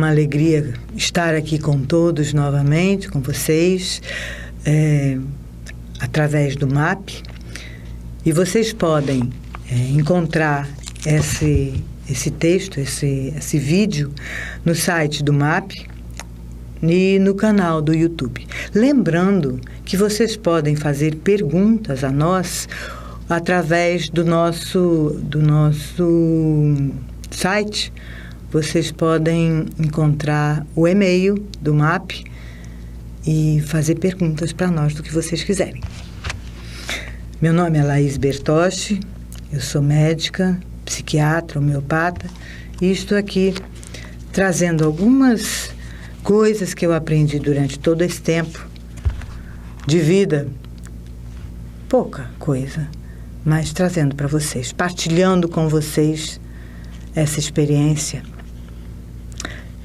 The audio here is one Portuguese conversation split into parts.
uma alegria estar aqui com todos novamente, com vocês, através do MAP. E vocês podem encontrar esse texto, esse vídeo no site do MAP e no canal do YouTube. Lembrando que vocês podem fazer perguntas a nós através do nosso site. Vocês podem encontrar o e-mail do MAP e fazer perguntas para nós do que vocês quiserem. Meu nome é Laís Bertoche, eu sou médica, psiquiatra, homeopata, e estou aqui trazendo algumas coisas que eu aprendi durante todo esse tempo de vida. Pouca coisa, mas trazendo para vocês, partilhando com vocês essa experiência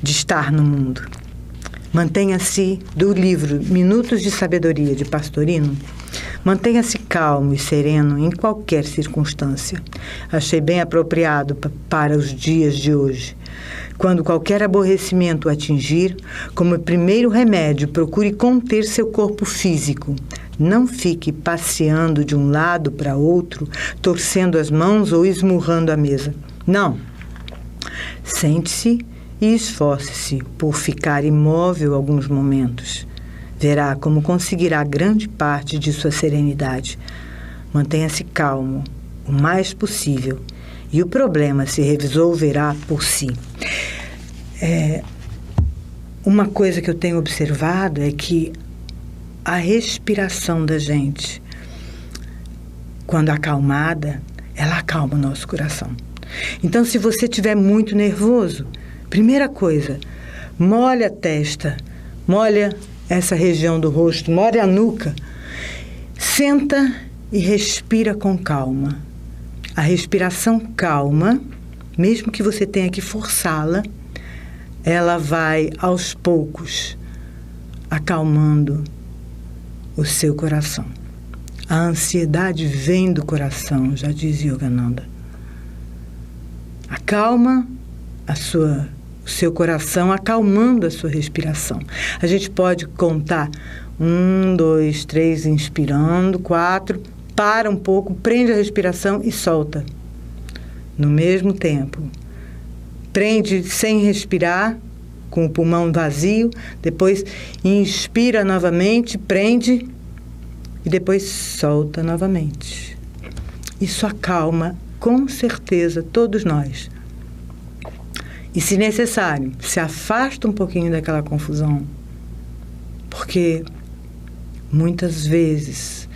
de estar no mundo. Mantenha-se, do livro Minutos de Sabedoria, de Pastorino, mantenha-se calmo e sereno em qualquer circunstância. Achei bem apropriado para os dias de hoje. Quando qualquer aborrecimento o atingir, como primeiro remédio, procure conter seu corpo físico. Não fique passeando de um lado para outro, torcendo as mãos ou esmurrando a mesa. Não. Sente-se e esforce-se por ficar imóvel alguns momentos. Verá como conseguirá grande parte de sua serenidade. Mantenha-se calmo o mais possível e o problema se resolverá por si. Uma coisa que eu tenho observado é que a respiração da gente, quando acalmada, ela acalma o nosso coração. Então, se você estiver muito nervoso, primeira coisa, molha a testa, molha essa região do rosto, molha a nuca, senta e respira com calma. A respiração calma, mesmo que você tenha que forçá-la, ela vai aos poucos acalmando o seu coração. A ansiedade vem do coração, já diz Yogananda. Acalma o seu coração, acalmando a sua respiração. A gente pode contar 1, 2, 3, inspirando, 4, para um pouco, prende a respiração e solta. No mesmo tempo. Prende sem respirar, com o pulmão vazio, depois inspira novamente, prende e depois solta novamente. Isso acalma, com certeza, todos nós. E, se necessário, se afasta um pouquinho daquela confusão, porque muitas vezes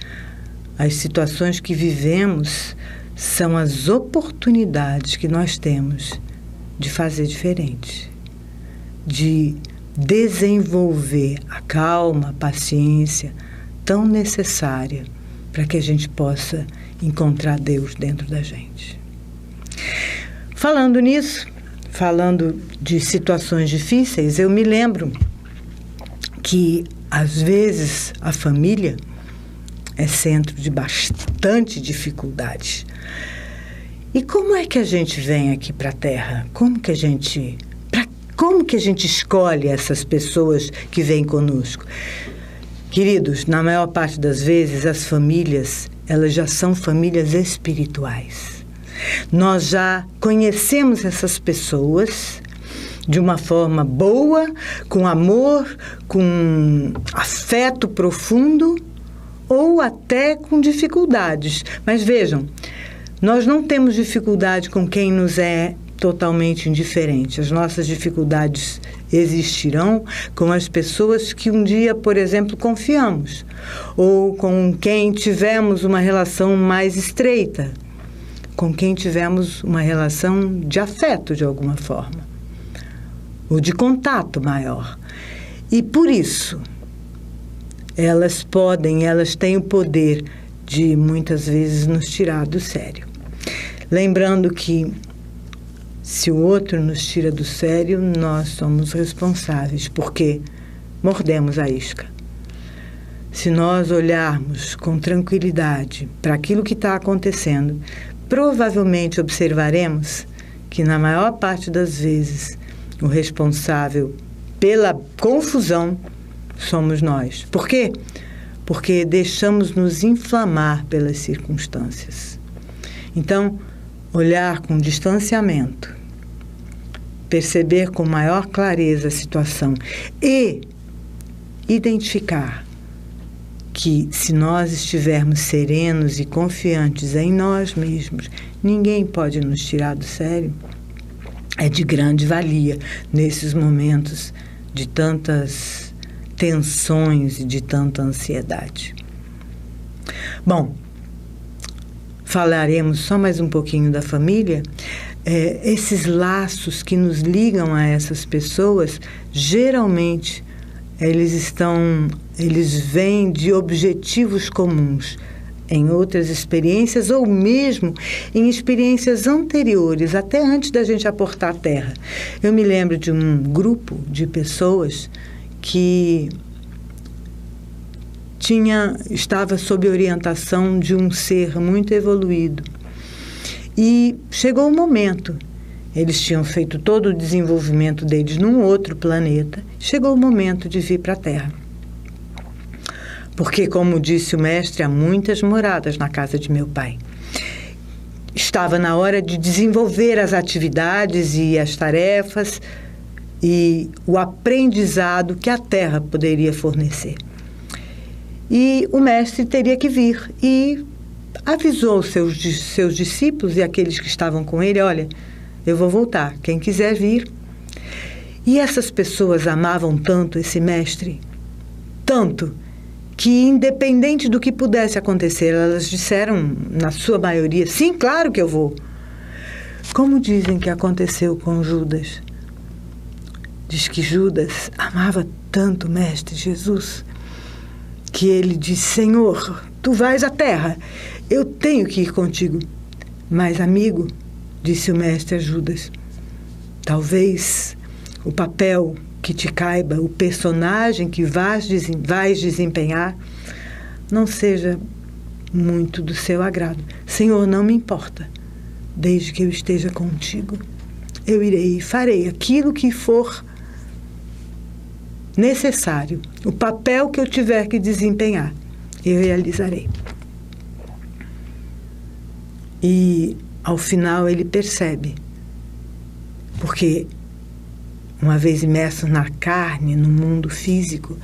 as situações que vivemos são as oportunidades que nós temos de fazer diferente, de desenvolver a calma, a paciência tão necessária para que a gente possa encontrar Deus dentro da gente. Falando nisso, falando de situações difíceis, eu me lembro que, às vezes, a família é centro de bastante dificuldade. E como é que a gente vem aqui para a Terra? Como que a gente escolhe essas pessoas que vêm conosco? Queridos, na maior parte das vezes, as famílias, elas já são famílias espirituais. Nós já conhecemos essas pessoas de uma forma boa, com amor, com afeto profundo, ou até com dificuldades. Mas vejam, nós não temos dificuldade com quem nos é totalmente indiferente. As nossas dificuldades existirão com as pessoas que um dia, por exemplo, confiamos, ou com quem tivemos uma relação mais estreita, com quem tivemos uma relação de afeto de alguma forma, ou de contato maior. E por isso, elas têm o poder de muitas vezes nos tirar do sério. Lembrando que se o outro nos tira do sério, nós somos responsáveis, porque mordemos a isca. Se nós olharmos com tranquilidade para aquilo que está acontecendo, provavelmente observaremos que, na maior parte das vezes, o responsável pela confusão somos nós. Por quê? Porque deixamos nos inflamar pelas circunstâncias. Então, olhar com distanciamento, perceber com maior clareza a situação e identificar que, se nós estivermos serenos e confiantes em nós mesmos, ninguém pode nos tirar do sério, é de grande valia nesses momentos de tantas tensões e de tanta ansiedade. Bom, falaremos só mais um pouquinho da família. Esses laços que nos ligam a essas pessoas, geralmente eles vêm de objetivos comuns em outras experiências ou mesmo em experiências anteriores, até antes da gente aportar a Terra. Eu me lembro de um grupo de pessoas que estava sob orientação de um ser muito evoluído. E chegou o momento, eles tinham feito todo o desenvolvimento deles num outro planeta, chegou o momento de vir para a Terra. Porque, como disse o mestre, há muitas moradas na casa de meu pai. Estava na hora de desenvolver as atividades e as tarefas e o aprendizado que a Terra poderia fornecer. E o mestre teria que vir e avisou os seus discípulos e aqueles que estavam com ele: olha, eu vou voltar, quem quiser vir. E essas pessoas amavam tanto esse mestre, tanto, que independente do que pudesse acontecer, elas disseram, na sua maioria, sim, claro que eu vou. Como dizem que aconteceu com Judas. Diz que Judas amava tanto o mestre Jesus, que ele disse: Senhor, tu vais à terra, eu tenho que ir contigo. Mas, amigo, disse o mestre a Judas, talvez o papel que te caiba, o personagem que vais desempenhar, não seja muito do seu agrado. Senhor, não me importa, desde que eu esteja contigo. Eu irei e farei aquilo que for necessário, o papel que eu tiver que desempenhar, eu realizarei. E, ao final, ele percebe, porque, uma vez imerso na carne, no mundo físico,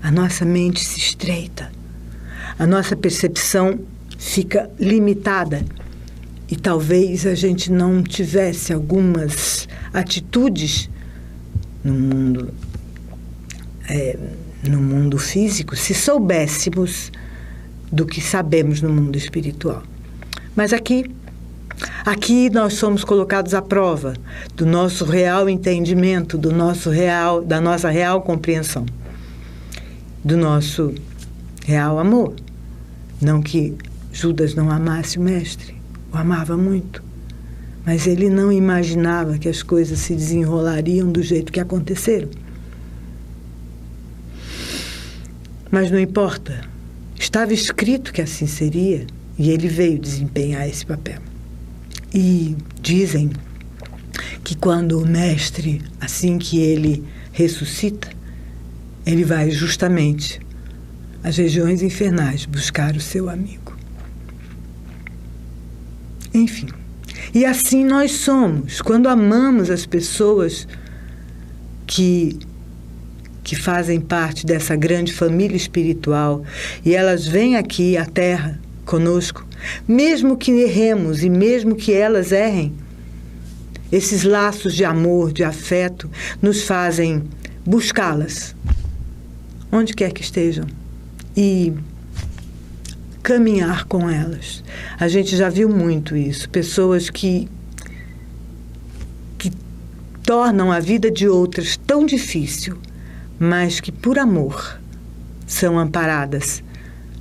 a nossa mente se estreita, a nossa percepção fica limitada e talvez a gente não tivesse algumas atitudes no mundo físico se soubéssemos do que sabemos no mundo espiritual. Mas aqui nós somos colocados à prova do nosso real entendimento, da nossa real compreensão, do nosso real amor. Não que Judas não amasse o mestre, o amava muito, mas ele não imaginava que as coisas se desenrolariam do jeito que aconteceram. Mas não importa, estava escrito que assim seria e ele veio desempenhar esse papel. E dizem que quando o mestre, assim que ele ressuscita, ele vai justamente às regiões infernais buscar o seu amigo. Enfim, e assim nós somos, quando amamos as pessoas que fazem parte dessa grande família espiritual e elas vêm aqui à Terra conosco, mesmo que erremos e mesmo que elas errem, esses laços de amor, de afeto, nos fazem buscá-las, onde quer que estejam, e caminhar com elas. A gente já viu muito isso, pessoas que tornam a vida de outras tão difícil, mas que, por amor, são amparadas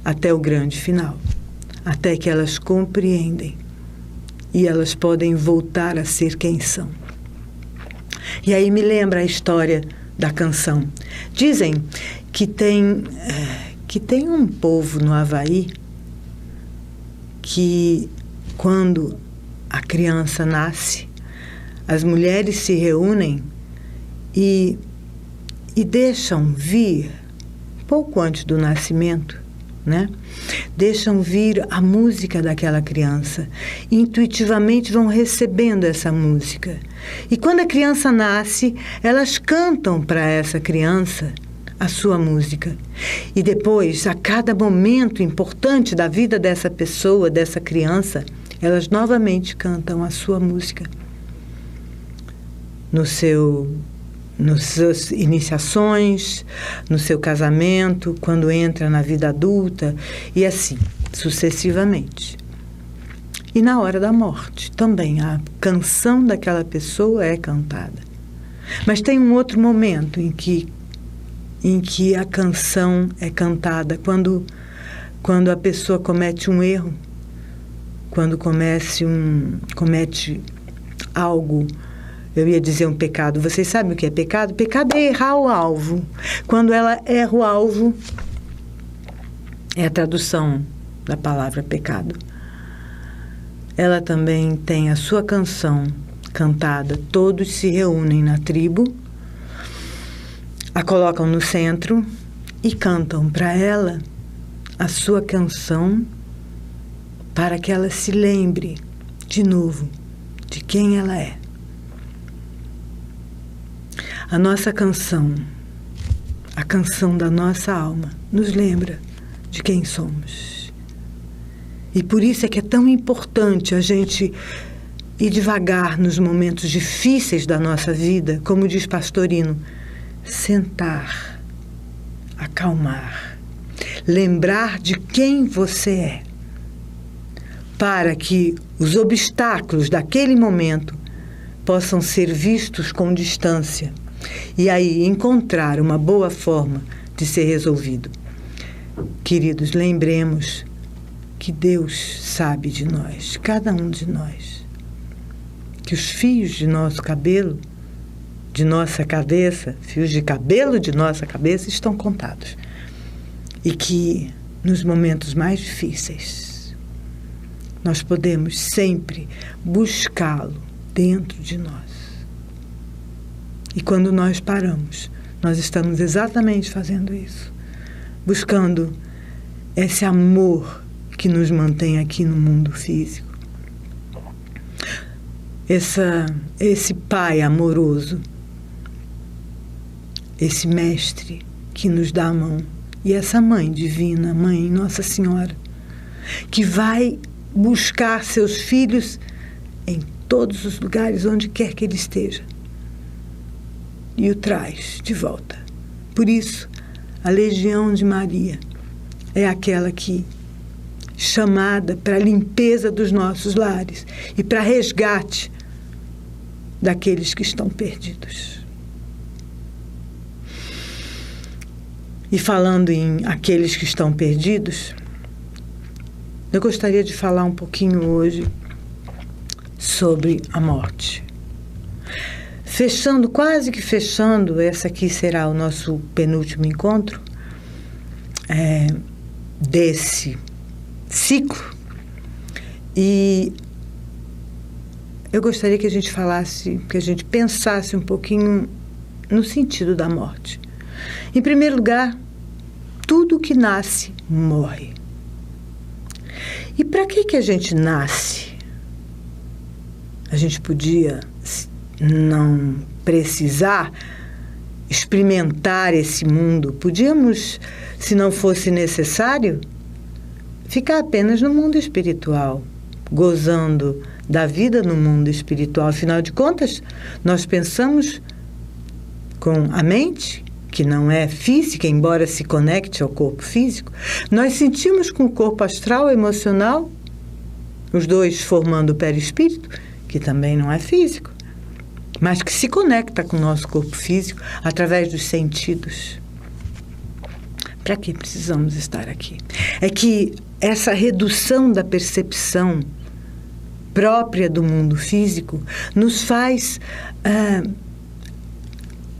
até o grande final, até que elas compreendem e elas podem voltar a ser quem são. E aí me lembra a história da canção. Dizem que tem um povo no Havaí que, quando a criança nasce, as mulheres se reúnem e deixam vir, pouco antes do nascimento, né? Deixam vir a música daquela criança. Intuitivamente vão recebendo essa música. E quando a criança nasce, elas cantam para essa criança a sua música. E depois, a cada momento importante da vida dessa pessoa, dessa criança, elas novamente cantam a sua música. Nas suas iniciações, no seu casamento, quando entra na vida adulta, e assim, sucessivamente. E na hora da morte, também a canção daquela pessoa é cantada. Mas tem um outro momento em que a canção é cantada, quando a pessoa comete um erro, quando comete algo. Eu ia dizer um pecado. Vocês sabem o que é pecado? Pecado é errar o alvo. Quando ela erra o alvo, é a tradução da palavra pecado. Ela também tem a sua canção cantada. Todos se reúnem na tribo, a colocam no centro e cantam para ela a sua canção, para que ela se lembre de novo de quem ela é. A nossa canção, a canção da nossa alma, nos lembra de quem somos. E por isso é que é tão importante a gente ir devagar nos momentos difíceis da nossa vida, como diz Pastorino, sentar, acalmar, lembrar de quem você é, para que os obstáculos daquele momento possam ser vistos com distância. E aí encontrar uma boa forma de ser resolvido. Queridos, lembremos que Deus sabe de nós, cada um de nós. Que os fios de nosso cabelo, de nossa cabeça, fios de cabelo de nossa cabeça estão contados. E que nos momentos mais difíceis nós podemos sempre buscá-lo dentro de nós. E quando nós paramos, nós estamos exatamente fazendo isso. Buscando esse amor que nos mantém aqui no mundo físico. Esse Pai amoroso. Esse Mestre que nos dá a mão. E essa Mãe divina, Mãe Nossa Senhora, que vai buscar seus filhos em todos os lugares, onde quer que ele esteja. E o traz de volta. Por isso, a Legião de Maria é aquela que, chamada para a limpeza dos nossos lares e para resgate daqueles que estão perdidos. E falando em aqueles que estão perdidos, eu gostaria de falar um pouquinho hoje sobre a morte. Quase que fechando, esse aqui será o nosso penúltimo encontro desse ciclo. E eu gostaria que a gente pensasse um pouquinho no sentido da morte. Em primeiro lugar, tudo que nasce morre. E para que a gente nasce? A gente podia não precisar experimentar esse mundo. Podíamos, se não fosse necessário, ficar apenas no mundo espiritual, gozando da vida no mundo espiritual. Afinal de contas, nós pensamos com a mente, que não é física, embora se conecte ao corpo físico. Nós sentimos com o corpo astral, emocional, os dois formando o perispírito, que também não é físico, mas que se conecta com o nosso corpo físico através dos sentidos. Para que precisamos estar aqui? É que essa redução da percepção própria do mundo físico nos faz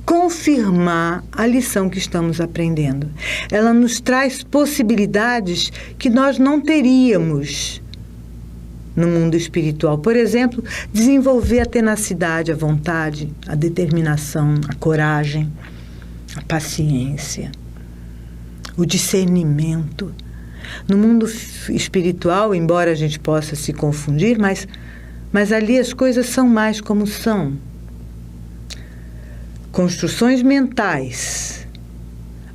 confirmar a lição que estamos aprendendo. Ela nos traz possibilidades que nós não teríamos no mundo espiritual. Por exemplo, desenvolver a tenacidade, a vontade, a determinação, a coragem, a paciência, o discernimento. No mundo espiritual, embora a gente possa se confundir, mas ali as coisas são mais como são. Construções mentais,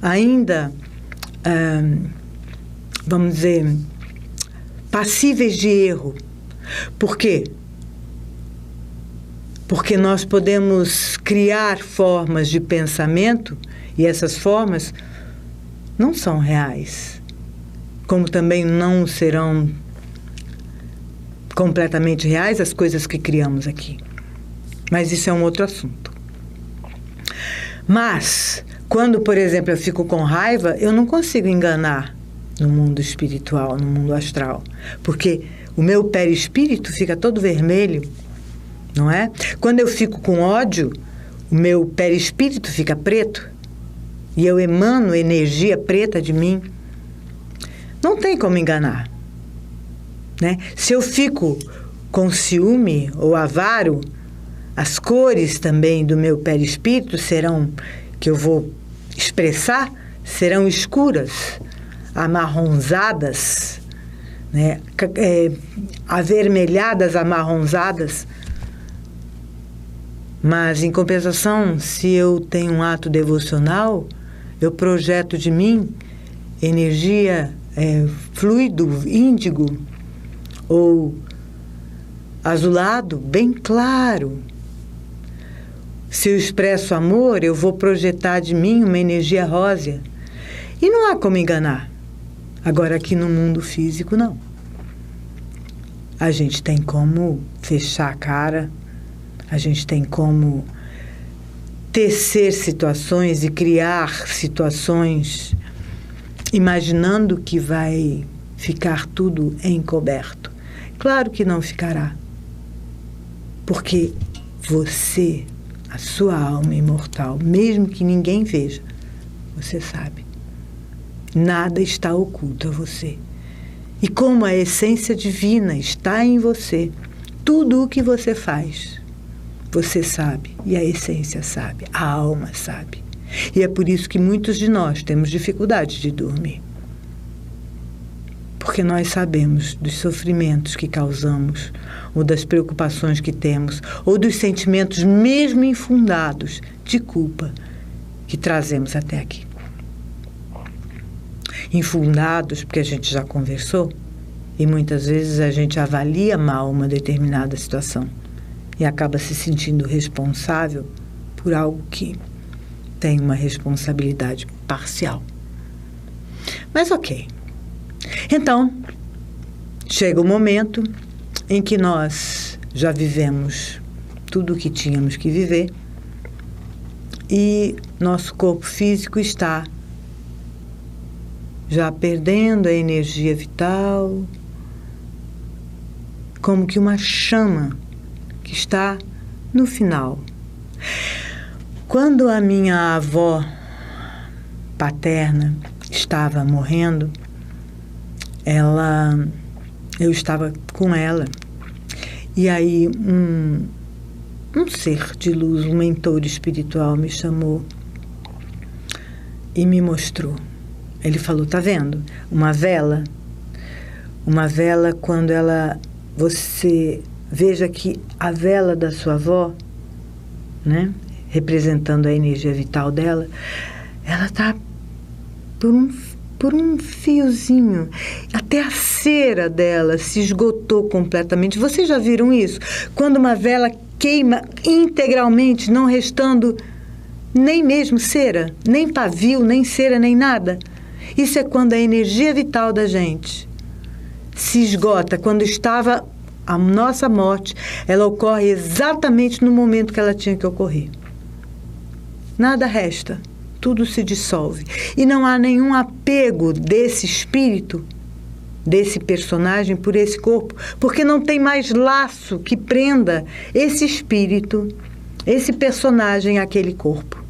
ainda, vamos dizer, passíveis de erro. Por quê? Porque nós podemos criar formas de pensamento e essas formas não são reais, como também não serão completamente reais as coisas que criamos aqui. Mas isso é um outro assunto. Mas, quando, por exemplo, eu fico com raiva, eu não consigo enganar no mundo espiritual, no mundo astral, porque o meu perispírito fica todo vermelho, não é? Quando eu fico com ódio, o meu perispírito fica preto e eu emano energia preta de mim. Não tem como enganar, né? Se eu fico com ciúme ou avaro, as cores também do meu perispírito serão, que eu vou expressar, serão escuras, amarronzadas, né? Avermelhadas, amarronzadas. Mas, em compensação, se eu tenho um ato devocional, eu projeto de mim energia fluido, índigo ou azulado, bem claro. Se eu expresso amor, eu vou projetar de mim uma energia rósea. E não há como enganar. Agora, aqui no mundo físico, não. A gente tem como fechar a cara, a gente tem como tecer situações e criar situações imaginando que vai ficar tudo encoberto. Claro que não ficará. Porque você, a sua alma imortal, mesmo que ninguém veja, você sabe. Nada está oculto a você. E como a essência divina está em você, tudo o que você faz, você sabe, e a essência sabe, a alma sabe. E é por isso que muitos de nós temos dificuldade de dormir. Porque nós sabemos dos sofrimentos que causamos, ou das preocupações que temos, ou dos sentimentos mesmo infundados de culpa que trazemos até aqui. Infundados, porque a gente já conversou, e muitas vezes a gente avalia mal uma determinada situação e acaba se sentindo responsável por algo que tem uma responsabilidade parcial. Mas ok. Então, chega o momento em que nós já vivemos tudo o que tínhamos que viver e nosso corpo físico está já perdendo a energia vital, como que uma chama que está no final. Quando a minha avó paterna estava morrendo, eu estava com ela, e aí um ser de luz, um mentor espiritual me chamou e me mostrou. Ele falou, tá vendo? Uma vela, quando você veja que a vela da sua avó, né, representando a energia vital dela, ela está por um fiozinho. Até a cera dela se esgotou completamente. Vocês já viram isso? Quando uma vela queima integralmente, não restando nem mesmo cera, nem pavio, nem cera, nem nada. Isso é quando a energia vital da gente se esgota. Quando estava a nossa morte, ela ocorre exatamente no momento que ela tinha que ocorrer. Nada resta, tudo se dissolve. E não há nenhum apego desse espírito, desse personagem, por esse corpo, porque não tem mais laço que prenda esse espírito, esse personagem àquele corpo.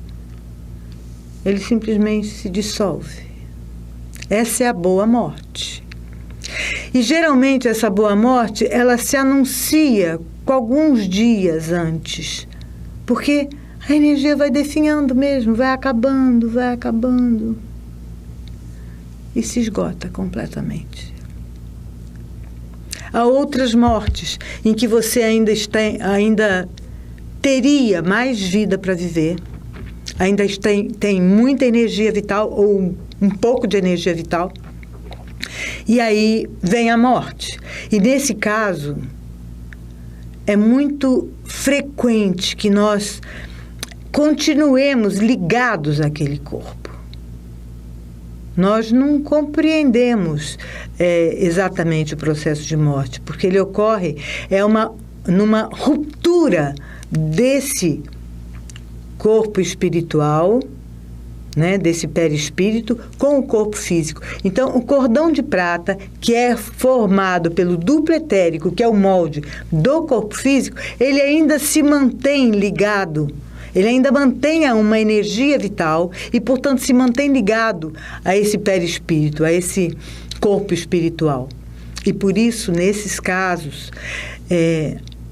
Ele simplesmente se dissolve. Essa é a boa morte. E geralmente essa boa morte, ela se anuncia com alguns dias antes, porque a energia vai definhando mesmo, vai acabando e se esgota completamente. Há outras mortes em que você ainda teria mais vida para viver, ainda tem muita energia vital ou um pouco de energia vital, e aí vem a morte. E nesse caso, é muito frequente que nós continuemos ligados àquele corpo. Nós não compreendemos exatamente o processo de morte, porque ele ocorre numa ruptura desse corpo espiritual, né, desse perispírito, com o corpo físico. Então, o cordão de prata, que é formado pelo duplo etérico, que é o molde do corpo físico, ele ainda se mantém ligado, ele ainda mantém uma energia vital e, portanto, se mantém ligado a esse perispírito, a esse corpo espiritual. E por isso, nesses casos,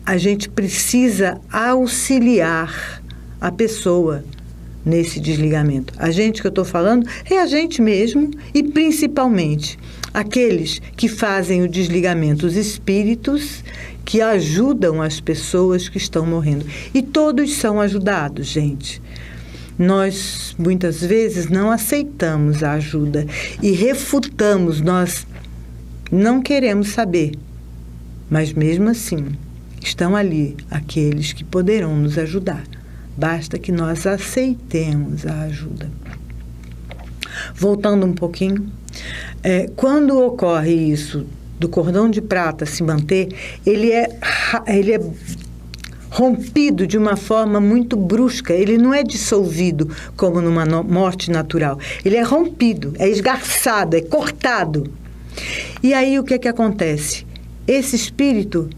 a gente precisa auxiliar a pessoa nesse desligamento. A gente que eu estou falando é a gente mesmo e, principalmente, aqueles que fazem o desligamento, os espíritos que ajudam as pessoas que estão morrendo. E todos são ajudados, gente. Nós, muitas vezes, não aceitamos a ajuda e refutamos, nós não queremos saber. Mas, mesmo assim, estão ali aqueles que poderão nos ajudar. Basta que nós aceitemos a ajuda. Voltando um pouquinho, quando ocorre isso, do cordão de prata se manter, ele é rompido de uma forma muito brusca. Ele não é dissolvido como numa morte natural. Ele é rompido, é esgarçado, é cortado. E aí o que é que acontece? Esse espírito,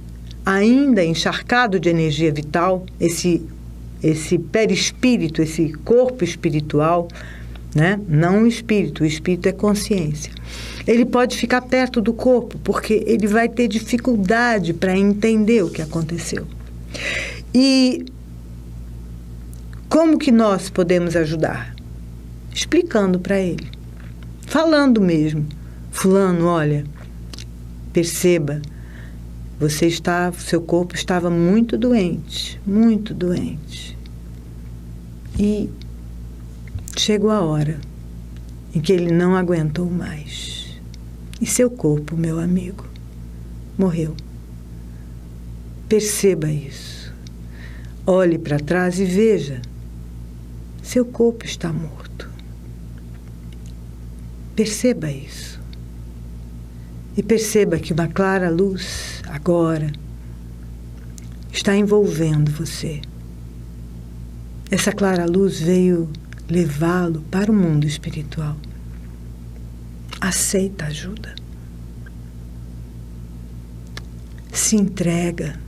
ainda encharcado de energia vital, esse perispírito, esse corpo espiritual, né? Não o espírito é consciência. Ele pode ficar perto do corpo, porque ele vai ter dificuldade para entender o que aconteceu. E como que nós podemos ajudar? Explicando para ele, falando mesmo. Fulano, olha, perceba, seu corpo estava muito doente. E chegou a hora em que ele não aguentou mais. E seu corpo, meu amigo, morreu. Perceba isso. Olhe para trás e veja. Seu corpo está morto. Perceba isso. E perceba que uma clara luz, agora, está envolvendo você. Essa clara luz veio levá-lo para o mundo espiritual. Aceita a ajuda. Se entrega,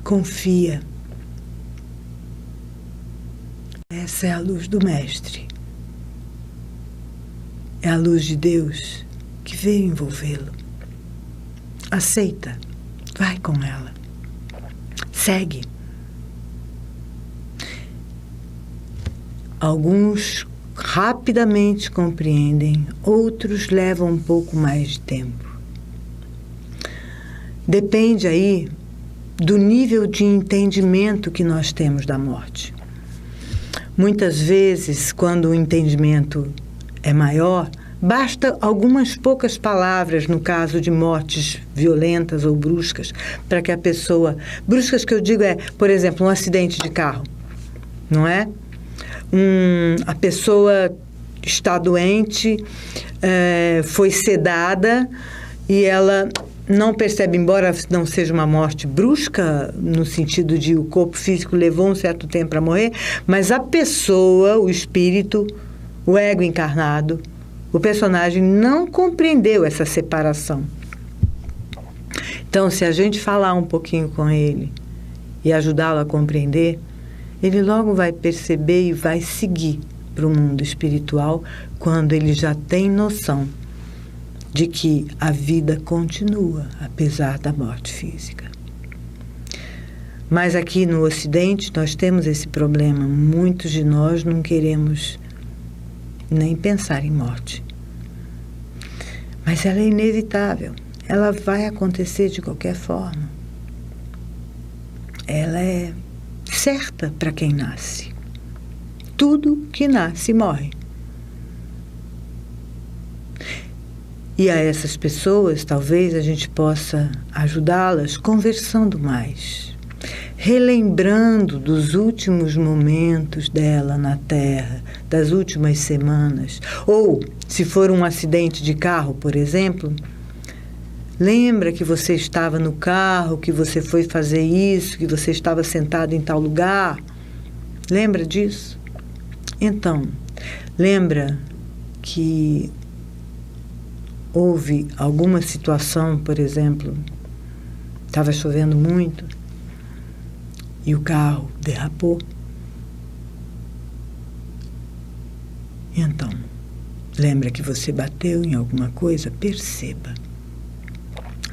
confia. Essa é a luz do Mestre. É a luz de Deus que veio envolvê-lo. Aceita, vai com ela. Segue. Alguns rapidamente compreendem, outros levam um pouco mais de tempo. Depende aí do nível de entendimento que nós temos da morte. Muitas vezes, quando o entendimento é maior, basta algumas poucas palavras, no caso de mortes violentas ou bruscas, para que a pessoa... Bruscas que eu digo por exemplo, um acidente de carro, não é? A pessoa está doente, foi sedada e ela não percebe, embora não seja uma morte brusca, no sentido de o corpo físico levou um certo tempo para morrer, mas a pessoa, o espírito, o ego encarnado, o personagem não compreendeu essa separação. Então, se a gente falar um pouquinho com ele e ajudá-lo a compreender, ele logo vai perceber e vai seguir para o mundo espiritual quando ele já tem noção de que a vida continua, apesar da morte física. Mas aqui no Ocidente nós temos esse problema. Muitos de nós não queremos nem pensar em morte. Mas ela é inevitável. Ela vai acontecer de qualquer forma. Ela é certa para quem nasce. Tudo que nasce morre. E a essas pessoas, talvez a gente possa ajudá-las conversando mais, relembrando dos últimos momentos dela na Terra, das últimas semanas. Ou, se for um acidente de carro, por exemplo, lembra que você estava no carro, que você foi fazer isso, que você estava sentado em tal lugar? Lembra disso? Então, lembra que houve alguma situação, por exemplo, estava chovendo muito e o carro derrapou? Então, lembra que você bateu em alguma coisa? Perceba.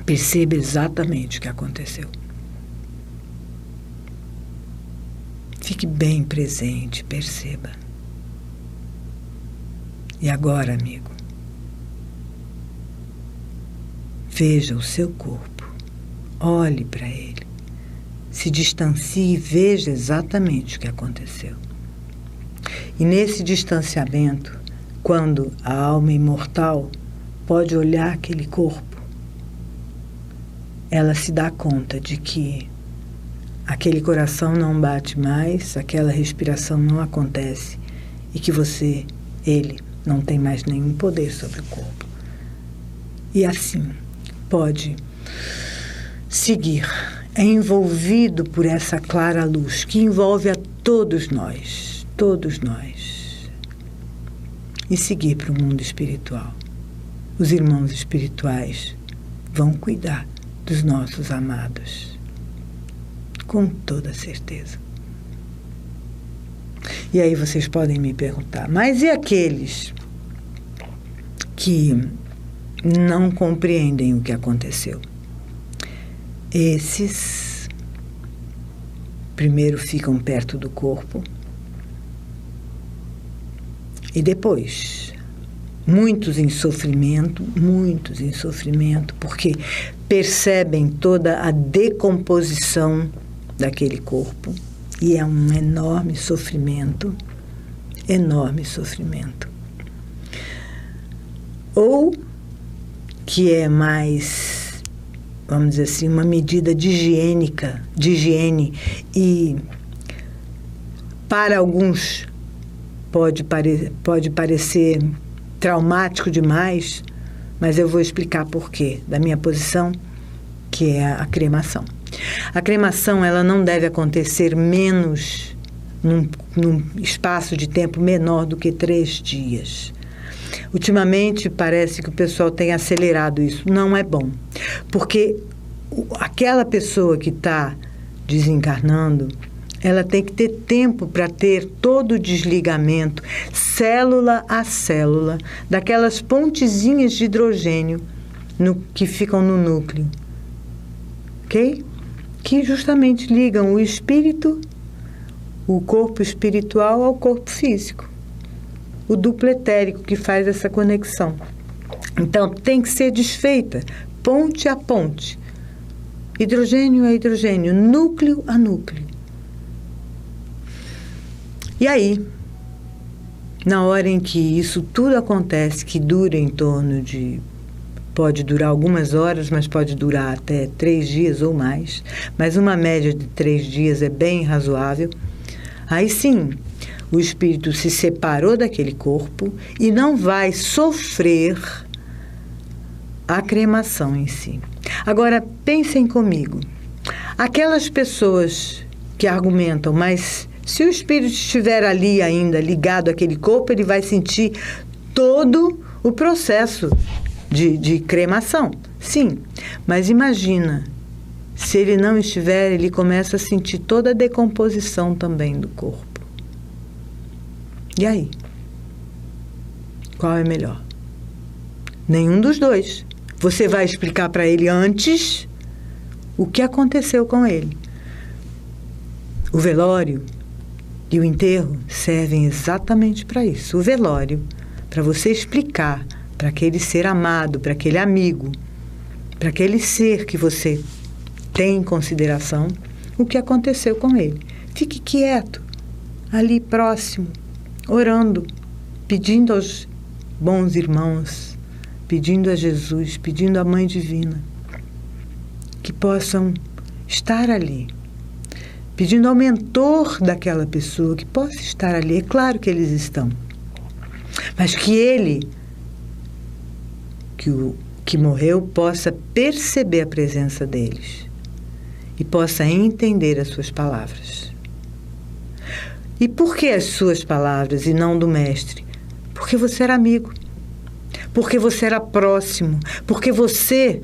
Perceba exatamente o que aconteceu. Fique bem presente, perceba. E agora, amigo, veja o seu corpo, olhe para ele, se distancie e veja exatamente o que aconteceu. E nesse distanciamento, quando a alma imortal pode olhar aquele corpo, ela se dá conta de que aquele coração não bate mais, aquela respiração não acontece e que você, ele, não tem mais nenhum poder sobre o corpo. E assim, pode seguir, é envolvido por essa clara luz que envolve a todos nós, e seguir para o mundo espiritual. Os irmãos espirituais vão cuidar dos nossos amados, com toda certeza. E aí vocês podem me perguntar, mas e aqueles que não compreendem o que aconteceu? Esses primeiro ficam perto do corpo e depois muitos em sofrimento, porque percebem toda a decomposição daquele corpo e é um enorme sofrimento. Ou que é mais, vamos dizer assim, uma medida de higiene, e para alguns pode parecer traumático demais, mas eu vou explicar por quê, da minha posição, que é a cremação. A cremação, ela não deve acontecer menos, num espaço de tempo menor do que 3 dias. Ultimamente, parece que o pessoal tem acelerado isso. Não é bom, porque aquela pessoa que está desencarnando, ela tem que ter tempo para ter todo o desligamento, célula a célula, daquelas pontezinhas de hidrogênio que ficam no núcleo, ok? Que justamente ligam o espírito, o corpo espiritual ao corpo físico. O duplo etérico que faz essa conexão. Então, tem que ser desfeita, ponte a ponte, hidrogênio a hidrogênio, núcleo a núcleo. E aí, na hora em que isso tudo acontece, que dura em torno de... Pode durar algumas horas, mas pode durar até 3 dias ou mais. Mas uma média de 3 dias é bem razoável. Aí sim, o espírito se separou daquele corpo e não vai sofrer a cremação em si. Agora, pensem comigo. Aquelas pessoas que argumentam, mas se o espírito estiver ali ainda ligado àquele corpo, ele vai sentir todo o processo de cremação. Sim, mas imagina, se ele não estiver, ele começa a sentir toda a decomposição também do corpo. E aí? Qual é melhor? Nenhum dos dois. Você vai explicar para ele antes o que aconteceu com ele. O velório e o enterro servem exatamente para isso. O velório, para você explicar para aquele ser amado, para aquele amigo, para aquele ser que você tem em consideração, o que aconteceu com ele. Fique quieto, ali próximo, orando, pedindo aos bons irmãos, pedindo a Jesus, pedindo à Mãe Divina, que possam estar ali, pedindo ao mentor daquela pessoa que possa estar ali. É claro que eles estão, mas que ele, que morreu, possa perceber a presença deles e possa entender as suas palavras. E por que as suas palavras e não do mestre? Porque você era amigo, porque você era próximo, porque você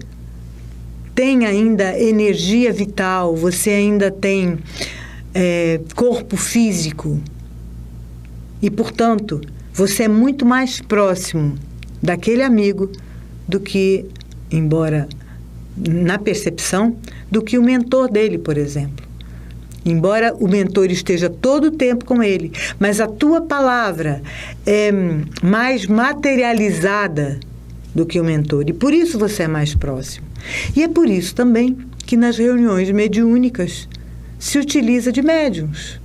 tem ainda energia vital, você ainda tem corpo físico e, portanto, você é muito mais próximo daquele amigo do que, embora na percepção, do que o mentor dele, por exemplo. Embora o mentor esteja todo o tempo com ele, mas a tua palavra é mais materializada do que o mentor, e por isso você é mais próximo. E é por isso também que nas reuniões mediúnicas se utiliza de médiuns.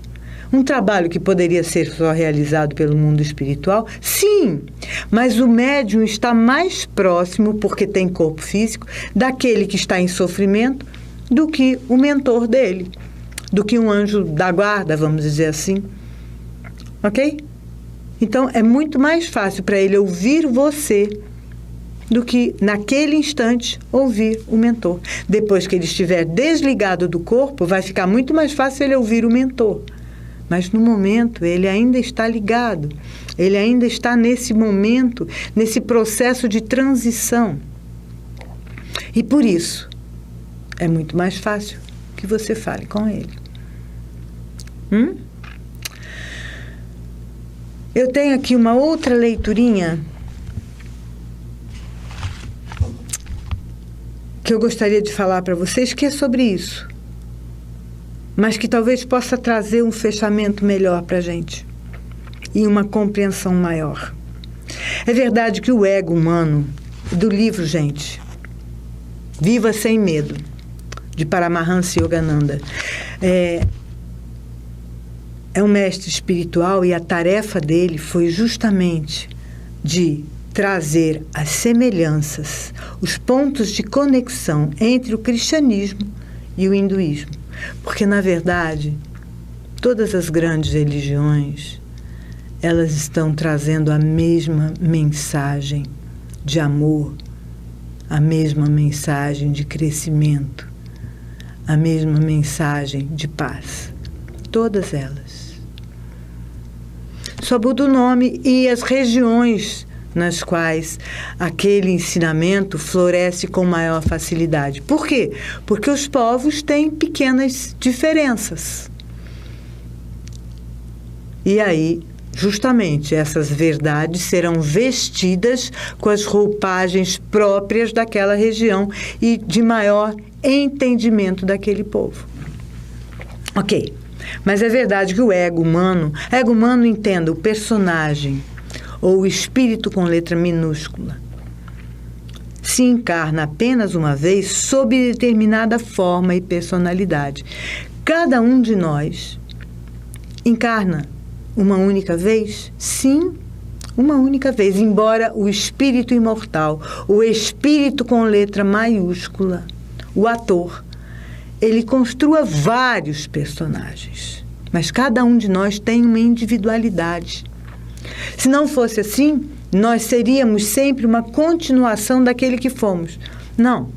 Um trabalho que poderia ser só realizado pelo mundo espiritual, sim, mas o médium está mais próximo, porque tem corpo físico, daquele que está em sofrimento, do que o mentor dele, do que um anjo da guarda, vamos dizer assim. Ok? Então, é muito mais fácil para ele ouvir você do que, naquele instante, ouvir o mentor. Depois que ele estiver desligado do corpo, vai ficar muito mais fácil ele ouvir o mentor. Mas, no momento, ele ainda está ligado. Ele ainda está nesse momento, nesse processo de transição. E, por isso, é muito mais fácil que você fale com ele. Eu tenho aqui uma outra leiturinha que eu gostaria de falar para vocês, que é sobre isso, mas que talvez possa trazer um fechamento melhor para a gente e uma compreensão maior. É verdade que o ego humano, do livro, gente, Viva Sem Medo, de Paramahansa Yogananda, é um mestre espiritual, e a tarefa dele foi justamente de trazer as semelhanças, os pontos de conexão entre o cristianismo e o hinduísmo. Porque, na verdade, todas as grandes religiões, elas estão trazendo a mesma mensagem de amor, a mesma mensagem de crescimento, a mesma mensagem de paz. Todas elas. Só muda o nome e as regiões nas quais aquele ensinamento floresce com maior facilidade. Por quê? Porque os povos têm pequenas diferenças. E aí, justamente, essas verdades serão vestidas com as roupagens próprias daquela região e de maior entendimento daquele povo. Ok, mas é verdade que o ego humano, entenda, o personagem, ou o espírito com letra minúscula, se encarna apenas uma vez sob determinada forma e personalidade. Cada um de nós encarna uma única vez? Sim, uma única vez, embora o espírito imortal, o espírito com letra maiúscula, o ator, ele construa vários personagens, mas cada um de nós tem uma individualidade. Se não fosse assim, nós seríamos sempre uma continuação daquele que fomos. Não,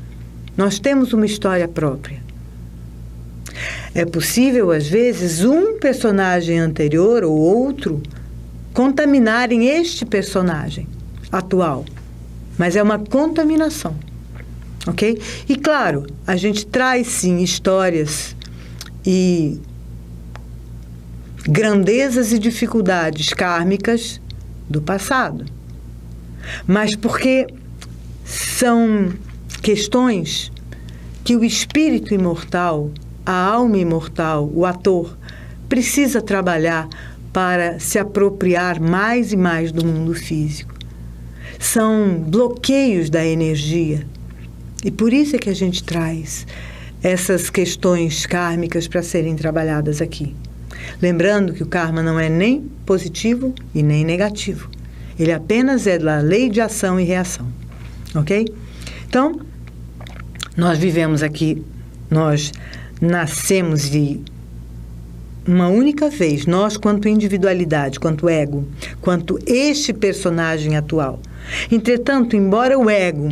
nós temos uma história própria. É possível, às vezes, um personagem anterior ou outro contaminarem este personagem atual, mas é uma contaminação, ok? E, claro, a gente traz, sim, histórias e grandezas e dificuldades kármicas do passado. Mas porque são questões que o espírito imortal, a alma imortal, o ator, precisa trabalhar para se apropriar mais e mais do mundo físico. São bloqueios da energia. E por isso é que a gente traz essas questões kármicas para serem trabalhadas aqui. Lembrando que o karma não é nem positivo e nem negativo. Ele apenas é da lei de ação e reação. Ok? Então, nós vivemos aqui, nós nascemos de uma única vez, nós quanto individualidade, quanto ego, quanto este personagem atual. Entretanto, embora o ego,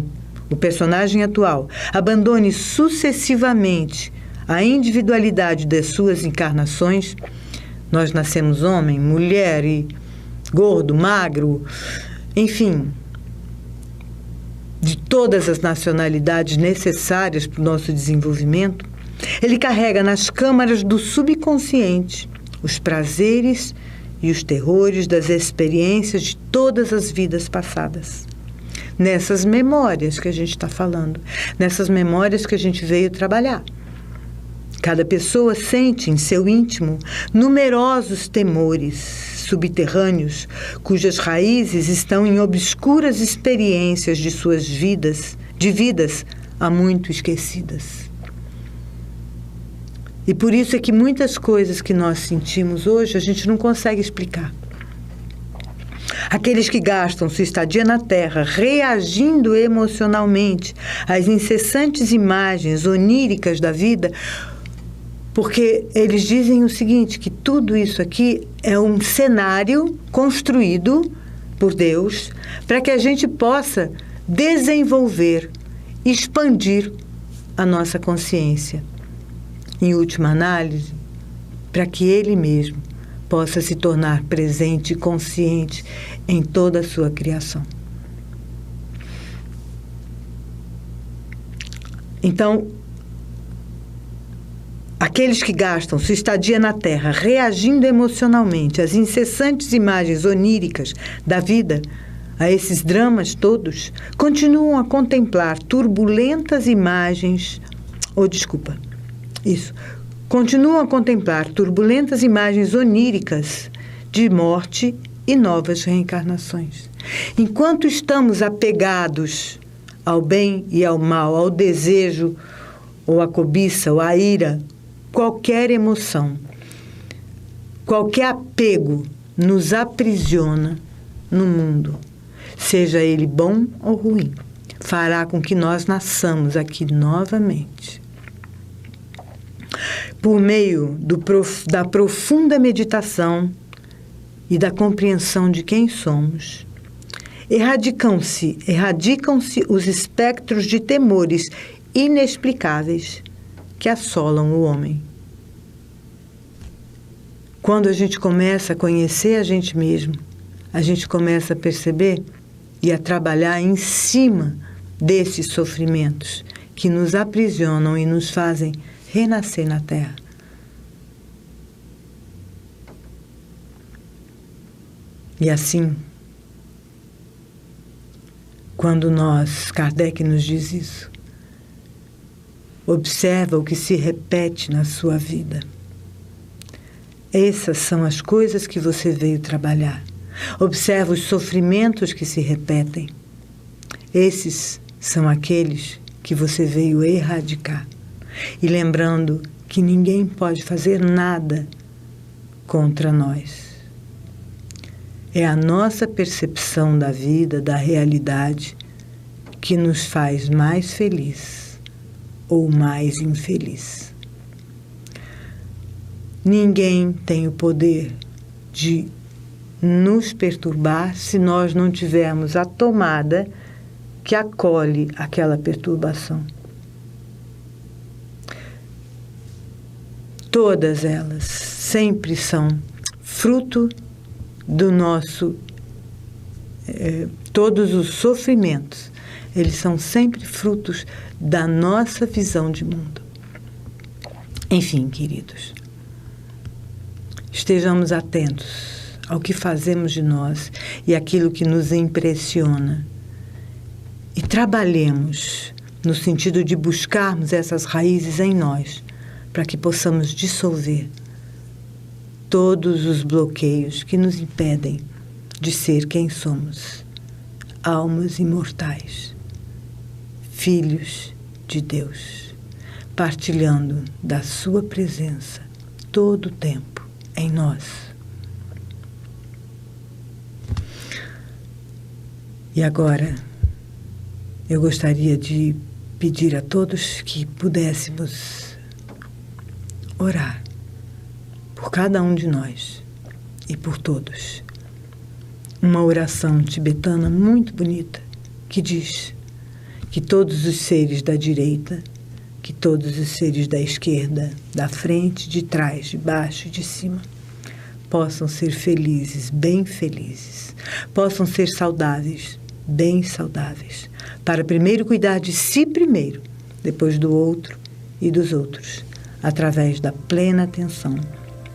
o personagem atual, abandone sucessivamente a individualidade das suas encarnações, nós nascemos homem, mulher e gordo, magro, enfim, de todas as nacionalidades necessárias para o nosso desenvolvimento, ele carrega nas câmaras do subconsciente os prazeres e os terrores das experiências de todas as vidas passadas. Nessas memórias que a gente está falando, nessas memórias que a gente veio trabalhar. Cada pessoa sente em seu íntimo numerosos temores subterrâneos, cujas raízes estão em obscuras experiências de suas vidas, de vidas há muito esquecidas. E por isso é que muitas coisas que nós sentimos hoje a gente não consegue explicar. Aqueles que gastam sua estadia na Terra reagindo emocionalmente às incessantes imagens oníricas da vida, porque eles dizem o seguinte, que tudo isso aqui é um cenário construído por Deus para que a gente possa desenvolver, expandir a nossa consciência. Em última análise, para que Ele mesmo possa se tornar presente e consciente em toda a sua criação. Então, aqueles que gastam sua estadia na Terra reagindo emocionalmente às incessantes imagens oníricas da vida, a esses dramas todos, continuam a contemplar turbulentas imagens, continuam a contemplar turbulentas imagens oníricas de morte e novas reencarnações. Enquanto estamos apegados ao bem e ao mal, ao desejo, ou à cobiça, ou à ira, qualquer emoção, qualquer apego nos aprisiona no mundo, seja ele bom ou ruim, fará com que nós nasçamos aqui novamente. Por meio da profunda meditação e da compreensão de quem somos, erradicam-se os espectros de temores inexplicáveis que assolam o homem. Quando a gente começa a conhecer a gente mesmo, a gente começa a perceber e a trabalhar em cima desses sofrimentos que nos aprisionam e nos fazem renascer na Terra. E assim, quando Kardec nos diz isso, observa o que se repete na sua vida. Essas são as coisas que você veio trabalhar. Observa os sofrimentos que se repetem. Esses são aqueles que você veio erradicar. E lembrando que ninguém pode fazer nada contra nós. É a nossa percepção da vida, da realidade, que nos faz mais feliz ou mais infeliz. Ninguém tem o poder de nos perturbar se nós não tivermos a tomada que acolhe aquela perturbação. Todas elas sempre são fruto do nosso... todos os sofrimentos, eles são sempre frutos da nossa visão de mundo. Enfim, queridos, estejamos atentos ao que fazemos de nós e aquilo que nos impressiona. e trabalhemos no sentido de buscarmos essas raízes em nós, para que possamos dissolver todos os bloqueios que nos impedem de ser quem somos, almas imortais, filhos de Deus, partilhando da sua presença todo o tempo em nós. E agora, eu gostaria de pedir a todos que pudéssemos orar por cada um de nós e por todos. Uma oração tibetana muito bonita que diz que todos os seres da direita, que todos os seres da esquerda, da frente, de trás, de baixo e de cima, possam ser felizes, bem felizes, possam ser saudáveis, bem saudáveis, para primeiro cuidar de si primeiro, depois do outro e dos outros, através da plena atenção,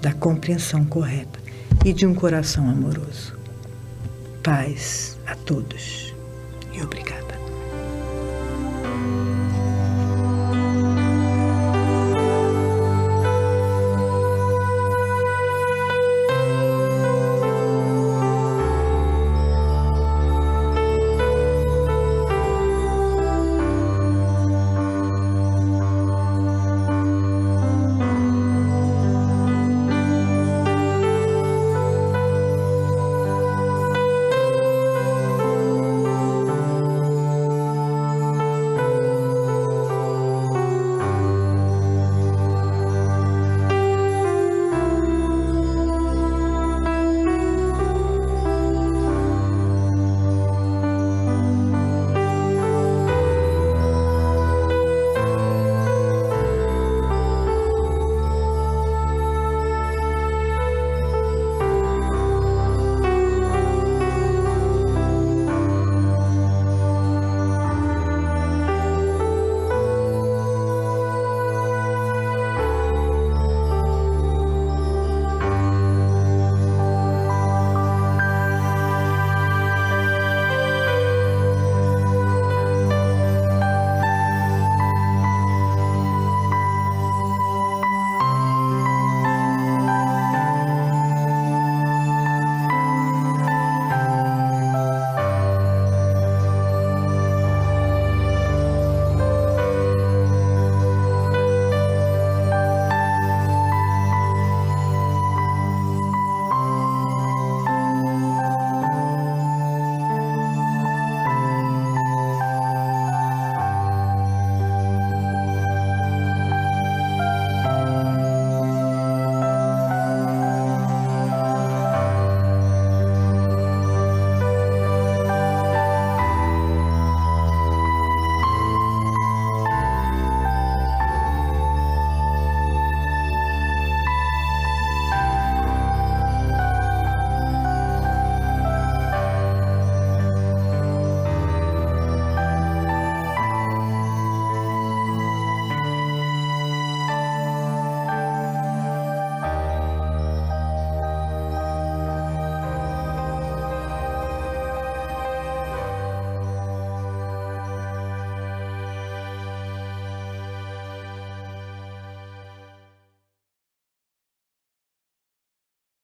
da compreensão correta e de um coração amoroso. Paz a todos e obrigada.